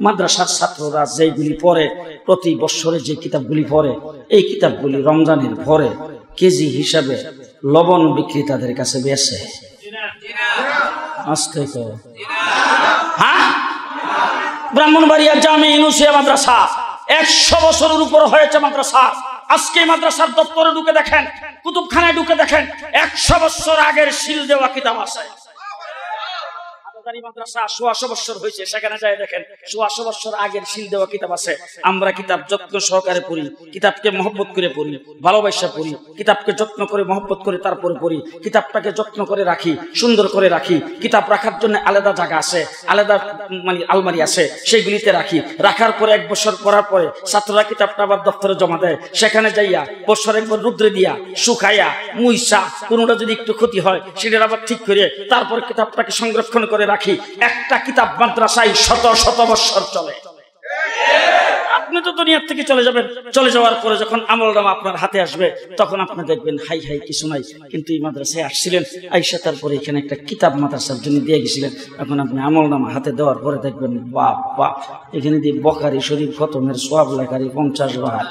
মাদ্রাসার ছাত্ররা যেগুলি পড়ে প্রতি বছরে যে কিতাবগুলি পড়ে এই কিতাবগুলি রমজানের পরে কেজি হিসাবে লবণ বিক্রেতাদের কাছে বেচে। আস্তে তো হ্যাঁ, ব্রাহ্মণবাড়িয়া জামে ইউনুসিয়া মাদ্রাসা 100 বছরের উপর হয়েছে মাদ্রাসা। আজকে মাদ্রাসার দপ্তরে ঢুকে দেখেন, কুতুবখানায় ঢুকে দেখেন, 100 বছর আগের সিল দেওয়া কিতাব আছে। মাদ্রাসা 100 বছর হয়েছে, সেখানে যায় দেখেন 100 বছর আগের সিল দেওয়া কিতাব আছে। আমরা কিতাব যত্ন সহকারে পড়ি, কিতাবকে মহব্বত করে পড়ি, ভালোবাসা পড়ি, কিতাবকে যত্ন করে মহব্বত করে তারপরে পড়ি, কিতাবটাকে যত্ন করে রাখি, সুন্দর করে রাখি। কিতাব রাখার জন্য আলাদা জায়গা আছে, আলাদা মানে আলমারি আছে, সেগুলিতে রাখি। রাখার পরে 1 বছর পড়ার পরে ছাত্ররা কিতাবটা আবার দপ্তরে জমা দেয়। সেখানে যাইয়া বছর একবার রুদ্রে দিয়া শুকাইয়া মুইসা কোনোটা যদি একটু ক্ষতি হয় সেটা আবার ঠিক করে তারপর কিতাবটাকে সংরক্ষণ করে রাখি। একটা কিতাব মাদ্রাসায় 100 বছর চলে। আপনি তো দুনিয়ার থেকে চলে যাবেন, চলে যাওয়ার পরে যখন আমলনামা আপনার হাতে আসবে তখন আপনি দেখবেন হাই হাই কিছু নাই, কিন্তু এই মাদ্রাসায় আসছিলেন, আইসা তারপরে এখানে একটা কিতাব মাদ্রাসার জন্য দিয়ে গেছিলেন। এখন আপনি আমলনামা হাতে দেওয়ার পরে দেখবেন বাপ বাপ, এখানে দিয়ে বখারি শরীফ খতমের সওয়াব লেখারি 50 বার,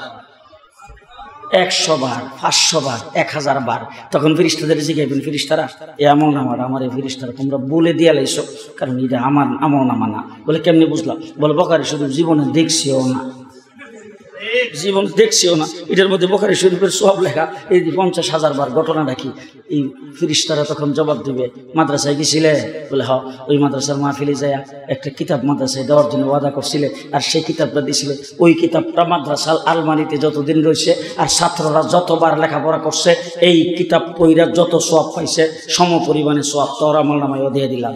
100 বার, 500 বার, 1000 বার। তখন ফেরেশতাদের জিজ্ঞাসা, ফেরেশতারা এই আমলনামাটা আমার, এই ফেরেশতারা তোমরা বলে দিয়ে লাইছো, কারণ এটা আমার আমলনামা না। বলে কেমনি বুঝলাম? বলে বখারি শরীফ জীবনে দেখছিও না, জীবন দেখছিও না, এটার মধ্যে বুখারী শরীফের সওয়াব লেখা, এই 50,000 বার ঘটনা রাখি। এই ফেরেশতারা তখন জবাব দিবে, মাদ্রাসায় গেছিলে? বলে হ্যাঁ, ওই মাদ্রাসার মাহফিলে যায় একটা কিতাব মাদ্রাসায় দেওয়ার জন্য ওয়াদা করছিলে, আর সেই কিতাবটা দিছিলে। ওই কিতাবটা মাদ্রাসার আলমারিতে যতদিন রয়েছে আর ছাত্ররা যতবার লেখাপড়া করছে এই কিতাব পইরা যত সওয়াব পাইছে সম পরিমাণে সওয়াব তোর আমলনামায় দিয়ে দিলাম।